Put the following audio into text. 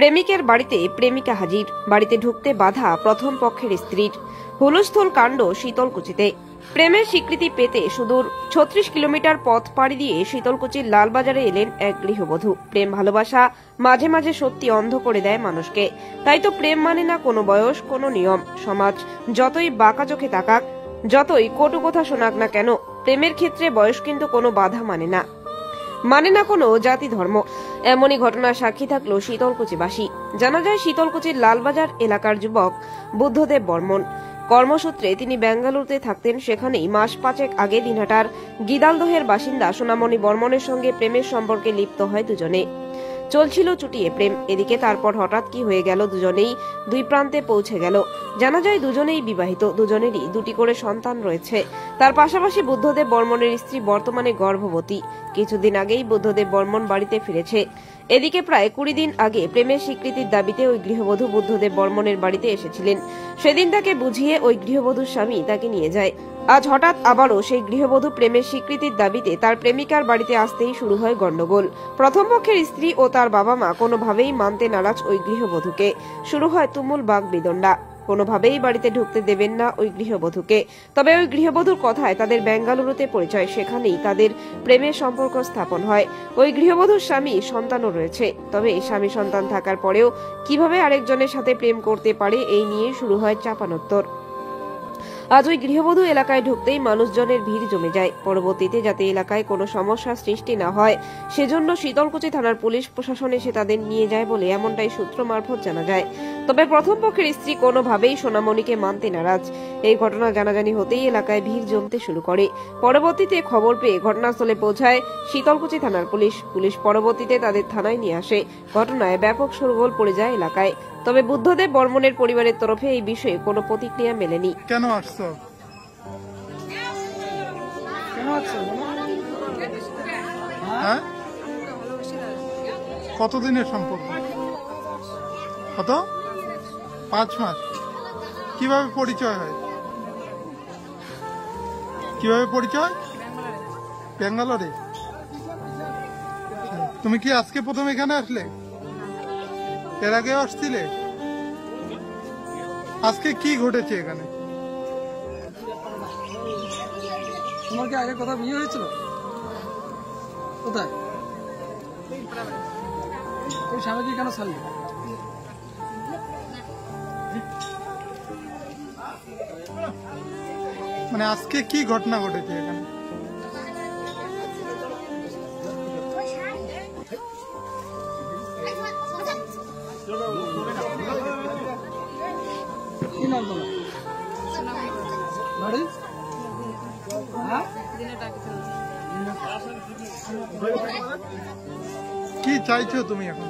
প্রেমিকের বাড়িতে প্রেমিকা হাজির, বাড়িতে ঢুকতে বাধা প্রথম পক্ষের স্ত্রীর। হুলস্থুল কাণ্ড শীতলকুচিতে। প্রেমের স্বীকৃতি পেতে সুদূর ৩৬ কিলোমিটার পথ পাড়ি দিয়ে শীতলকুচির লালবাজারে এলেন এক গৃহবধূ। প্রেম ভালোবাসা মাঝে মাঝে সত্যি অন্ধ করে দেয় মানুষকে। তাই তো প্রেম মানে না কোনো বয়স, কোনো নিয়ম। সমাজ যতই বাঁকা চোখে তাকাক, যতই কটু কথা শোনাক না কেন, প্রেমের ক্ষেত্রে বয়স কিন্তু কোনো বাধা মানে না কোনো জাতি ধর্ম। এমনই ঘটনার সাক্ষী থাকলো শীতলকুচিবাসী। জানা যায় শীতলকুচির লালবাজার এলাকার যুবক বুদ্ধদেব বর্মন। কর্মসূত্রে তিনি বেঙ্গালুরুতে থাকতেন। সেখানেই মাস ৫ আগে দিনহাটার গিদালদহের বাসিন্দা সোনামণি বর্মনের সঙ্গে প্রেমের সম্পর্কে লিপ্ত হয় দুজনে। চলছিল চুটিয়ে প্রেম। এদিকে তারপর হঠাৎ কি হয়ে গেল, দুজনেই দুই প্রান্তে পৌঁছে গেল। জানা যায় দুজনেই বিবাহিত, দুজনেরই 2টি করে সন্তান রয়েছে। তার পাশাপাশি বুদ্ধদেব বর্মনের স্ত্রী বর্তমানে গর্ভবতী। কিছুদিন আগেই বুদ্ধদেব বর্মন বাড়িতে ফিরেছে। এদিকে প্রায় 20 দিন আগে প্রেমের স্বীকৃতির দাবিতে ওই গৃহবধূ বুদ্ধদেব বর্মনের বাড়িতে এসেছিলেন। সেদিন তাকে বুঝিয়ে ওই গৃহবধূর স্বামী তাকে নিয়ে যায়। আজ হঠাৎ আবারও সেই গৃহবধূ প্রেমের স্বীকৃতির দাবিতে তার প্রেমিকার বাড়িতে আসতেই শুরু হয় গন্ডগোল। প্রথম পক্ষের স্ত্রী ও তার বাবা মা কোনোভাবেই মানতে নারাজ ওই গৃহবধূকে। শুরু হয় তুমুল বাকবিতণ্ডা। কোনোভাবেই বাড়িতে ঢুকতে দেবেন না ওই গৃহবধূকে। তবে ওই গৃহবধূর কথায় তাদের বেঙ্গালুরুতে পরিচয়, সেখানেই তাদের প্রেমের সম্পর্ক স্থাপন হয়। ওই গৃহবধূর স্বামী সন্তানও রয়েছে। তবে স্বামী সন্তান থাকার পরেও কিভাবে আরেকজনের সাথে প্রেম করতে পারে, এই নিয়ে শুরু হয় চাপানোত্তর। আজ ওই গৃহবধূ এলাকায় ঢুকতেই মানুষজনের ভিড় জমে যায়। পরবর্তীতে যাতে এলাকায় কোনো সমস্যার সৃষ্টি না হয় সেজন্য শীতলকুচি থানার পুলিশ প্রশাসন এসে তাদের নিয়ে যায় বলে এমনটাই সূত্র মারফত জানা যায়। তবে প্রথম পক্ষের স্ত্রী কোনোভাবেই সোনামণিকে মানতে নারাজ। এই ঘটনা জানাজানি হতেই এলাকায় ভিড় জমতে শুরু করে। পরবর্তীতে খবর পেয়ে ঘটনাস্থলে পৌঁছায় শীতলকুচি থানার পুলিশ পরবর্তীতে তাদের থানায় নিয়ে আসে। ঘটনায় ব্যাপক শোরগোল পড়ে যায় এলাকায়। তবে বুদ্ধদেব বর্মনের পরিবারের তরফে এই বিষয়ে কোনো প্রতিক্রিয়া মেলেনি। কেন আসছো? হ্যাঁ, কতদিনের সম্পর্ক? কত? 5 মাস। কিভাবে পরিচয় হয়? কিভাবে পরিচয়? ব্যাঙ্গালোরে। তুমি কি আজকে প্রথম এখানে আসলে? এর আগেও আসছিলে? আজকে কি ঘটেছে এখানে? তোমার কি আগে কথা বিয়ে হয়েছিল? কোথায়? তুমি স্বামীকে কেন ছাড়লে? মানে আজকে কি ঘটনা ঘটেছে এখানে? কি নাম তোমার? বাড়ি? হ্যাঁ? কি চাইছো তুমি এখন?